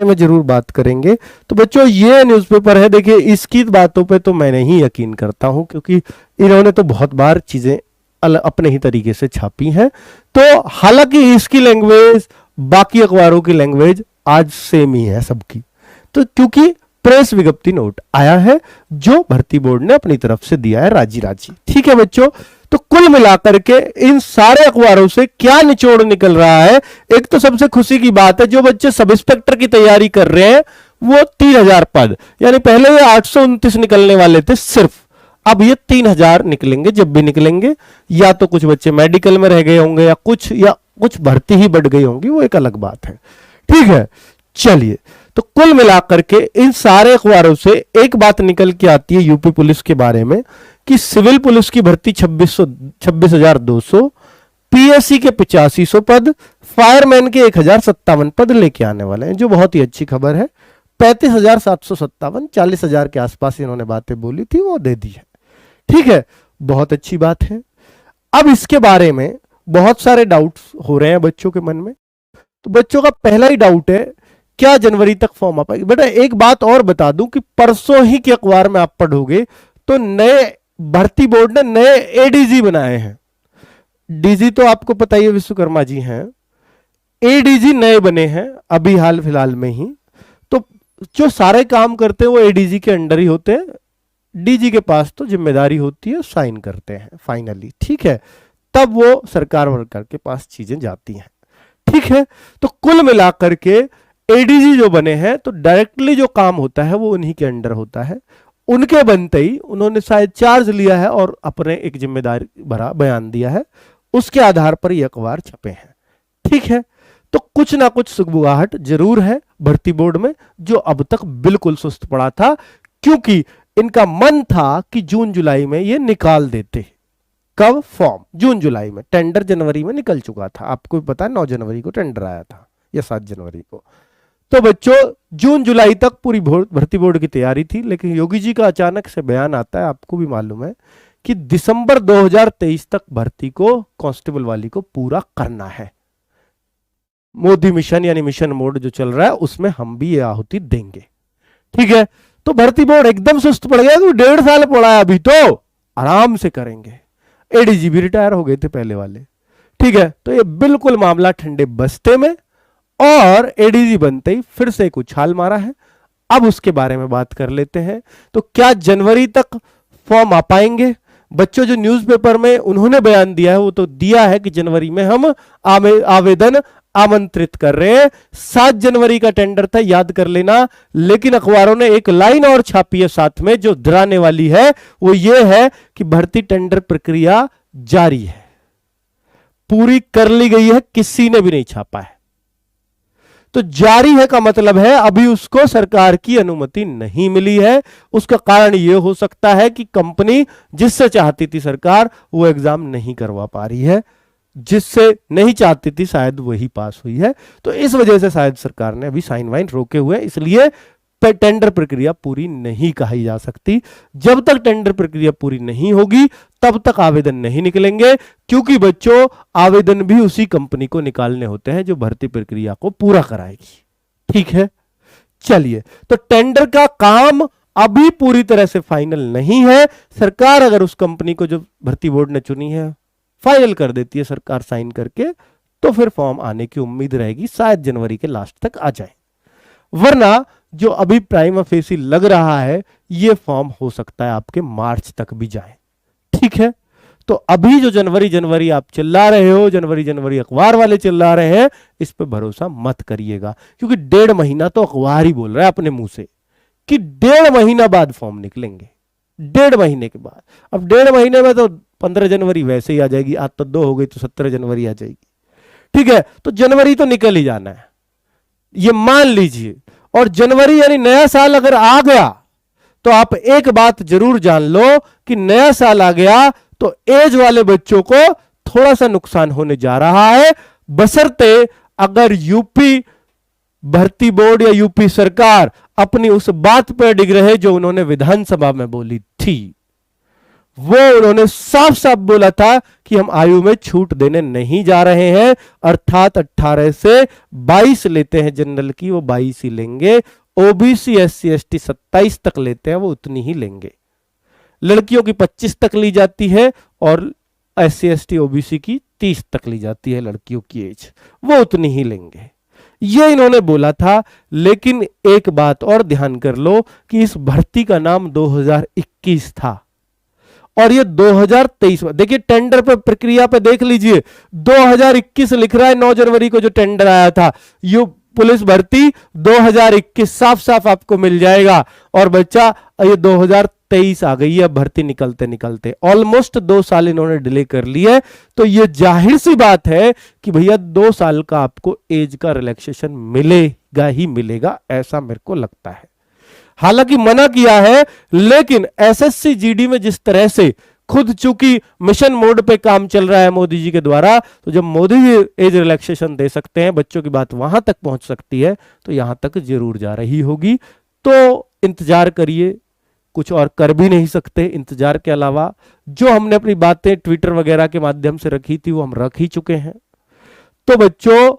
में जरूर बात करेंगे। तो बच्चों ये न्यूज़पेपर है, देखिए इसकी बातों पे तो मैं नहीं यकीन करता हूं, क्योंकि इन्होंने तो बहुत बार चीजें अपने ही तरीके से छापी हैं। तो हालांकि इसकी लैंग्वेज बाकी अखबारों की लैंग्वेज आज सेम ही है सबकी, तो क्योंकि प्रेस विज्ञप्ति नोट आया है जो भर्ती बोर्ड ने अपनी तरफ से दिया है राजी राजी। ठीक है बच्चों, तो कुल मिलाकर के इन सारे अखबारों से क्या निचोड़ निकल रहा है। एक तो सबसे खुशी की बात है, जो बच्चे सब इंस्पेक्टर की तैयारी कर रहे हैं वो 3000 पद, यानी पहले ये 829 निकलने वाले थे सिर्फ, अब ये 3000 निकलेंगे जब भी निकलेंगे। या तो कुछ बच्चे मेडिकल में रह गए होंगे या कुछ भर्ती ही बढ़ गई होंगी, वो एक अलग बात है। ठीक है, चलिए, तो कुल मिलाकर के इन सारे अखबारों से एक बात निकल के आती है यूपी पुलिस के बारे में कि सिविल पुलिस की भर्ती 26,200, पीएससी के 8500 पद, फायरमैन के 1057 पद लेके आने वाले हैं, जो बहुत ही अच्छी खबर है। 35,757, 40,000 के आसपास इन्होंने बातें बोली थी, वो दे दी है। ठीक है, बहुत अच्छी बात है। अब इसके बारे में बहुत सारे डाउट्स हो रहे हैं बच्चों के मन में। तो बच्चों का पहला ही डाउट है, क्या जनवरी तक फॉर्म आ पाएगी? बेटा एक बात और बता दूं कि परसों ही के अखबार में आप पढ़ोगे तो नए भर्ती बोर्ड ने नए एडीजी बनाए हैं। डीजी तो आपको पता ही है विश्वकर्मा जी हैं, एडीजी नए बने हैं अभी हाल फिलहाल में ही। तो जो सारे काम करते हैं वो एडीजी के अंडर ही होते हैं, डीजी के पास तो जिम्मेदारी होती है, साइन करते हैं फाइनली। ठीक है, तब वो सरकार वर्कर के पास चीजें जाती हैं। ठीक है, तो कुल मिलाकर के एडीजी जो बने हैं तो डायरेक्टली जो काम होता है वो उन्हीं के अंडर होता है। उनके बनते ही उन्होंने शायद चार्ज लिया है और अपने एक जिम्मेदारी भरा बयान दिया है, उसके आधार पर ये अखबार छपे हैं। ठीक है, तो कुछ ना कुछ सुगबुगाहट जरूर है भर्ती बोर्ड में, जो अब तक बिल्कुल सुस्त पड़ा था, क्योंकि इनका मन था कि जून जुलाई में ये निकाल देते। कब फॉर्म? जून जुलाई में। टेंडर जनवरी में निकल चुका था, आपको पता है 9 जनवरी को टेंडर आया था या 7 जनवरी को। तो बच्चों जून जुलाई तक पूरी भर्ती बोर्ड की तैयारी थी, लेकिन योगी जी का अचानक से बयान आता है, आपको भी मालूम है कि दिसंबर 2023 तक भर्ती को कांस्टेबल वाली को पूरा करना है। मोदी मिशन यानी मिशन मोड जो चल रहा है उसमें हम भी ये आहुति देंगे। ठीक है, तो भर्ती बोर्ड एकदम सुस्त पड़ गया, तो 1.5 साल पड़ा है अभी, तो आराम से करेंगे। एडीजी भी रिटायर हो गए थे पहले वाले। ठीक है, तो ये बिल्कुल मामला ठंडे बस्ते में, और एडीजी बनते ही फिर से एक उछाल मारा है। अब उसके बारे में बात कर लेते हैं। तो क्या जनवरी तक फॉर्म आ पाएंगे? बच्चों जो न्यूज़पेपर में उन्होंने बयान दिया है वो तो दिया है कि जनवरी में हम आवेदन आमंत्रित कर रहे हैं। 7 जनवरी का टेंडर था, याद कर लेना, लेकिन अखबारों ने एक लाइन और छापी है साथ में जो डराने वाली है, वो ये है कि भर्ती टेंडर प्रक्रिया जारी है, पूरी कर ली गई है, किसी ने भी नहीं छापा है। तो जारी है का मतलब है अभी उसको सरकार की अनुमति नहीं मिली है। उसका कारण यह हो सकता है कि कंपनी जिससे चाहती थी सरकार वो एग्जाम नहीं करवा पा रही है, जिससे नहीं चाहती थी शायद वही पास हुई है। तो इस वजह से शायद सरकार ने अभी साइन वाइन रोके हुए, इसलिए टेंडर प्रक्रिया पूरी नहीं कही जा सकती। जब तक टेंडर प्रक्रिया पूरी नहीं होगी तब तक आवेदन नहीं निकलेंगे, क्योंकि बच्चों आवेदन भी उसी कंपनी को निकालने होते हैं जो भर्ती प्रक्रिया को पूरा कराएगी। ठीक है, चलिए, तो टेंडर का काम अभी पूरी तरह से फाइनल नहीं है। सरकार अगर उस कंपनी को जो भर्ती बोर्ड ने चुनी है फाइनल कर देती है सरकार साइन करके, तो फिर फॉर्म आने की उम्मीद रहेगी, शायद जनवरी के लास्ट तक आ जाए। वरना जो अभी प्राइमा फेसी लग रहा है ये फॉर्म हो सकता है आपके मार्च तक भी जाए। ठीक है, तो अभी जो जनवरी आप चिल्ला रहे हो, जनवरी अखबार वाले चिल्ला रहे हैं, इस पे भरोसा मत करिएगा, क्योंकि 1.5 महीना तो अखबार ही बोल रहा है अपने मुंह से कि 1.5 महीना बाद फॉर्म निकलेंगे। 1.5 महीने के बाद, अब 1.5 महीने में तो 15 जनवरी वैसे ही आ जाएगी, आज तो 2 हो गई तो 17 जनवरी आ जाएगी। ठीक है, तो जनवरी तो निकल ही जाना है, ये मान लीजिए। और जनवरी यानी नया साल अगर आ गया तो आप एक बात जरूर जान लो कि नया साल आ गया तो एज वाले बच्चों को थोड़ा सा नुकसान होने जा रहा है, बशर्ते अगर यूपी भर्ती बोर्ड या यूपी सरकार अपनी उस बात पर डिग रहे जो उन्होंने विधानसभा में बोली थी। वो उन्होंने साफ साफ बोला था कि हम आयु में छूट देने नहीं जा रहे हैं, अर्थात 18 से 22 लेते हैं जनरल की, वो 22 ही लेंगे। ओबीसी एससी एसटी 27 तक लेते हैं, वो उतनी ही लेंगे। लड़कियों की 25 तक ली जाती है और एससी एसटी ओबीसी की 30 तक ली जाती है लड़कियों की एज, वो उतनी ही लेंगे। ये इन्होंने बोला था। लेकिन एक बात और ध्यान कर लो कि इस भर्ती का नाम 2021 था और ये 2023 में, देखिए टेंडर पे प्रक्रिया पे देख लीजिए, 2021 लिख रहा है। 9 जनवरी को जो टेंडर आया था यू पुलिस भर्ती 2021 साफ साफ आपको मिल जाएगा। और बच्चा ये 2023 आ गई है भर्ती निकलते निकलते, ऑलमोस्ट 2 साल इन्होंने डिले कर लिया है। तो ये जाहिर सी बात है कि भैया 2 साल का आपको एज का रिलैक्सेशन मिलेगा ही मिलेगा, ऐसा मेरे को लगता है। हालांकि मना किया है, लेकिन एसएससी जीडी में जिस तरह से खुद चूंकि मिशन मोड पे काम चल रहा है मोदी जी के द्वारा, तो जब मोदी जी एज रिलैक्सेशन दे सकते हैं, बच्चों की बात वहां तक पहुंच सकती है, तो यहां तक जरूर जा रही होगी। तो इंतजार करिए, कुछ और कर भी नहीं सकते इंतजार के अलावा। जो हमने अपनी बातें ट्विटर वगैरह के माध्यम से रखी थी वो हम रख ही चुके हैं। तो बच्चों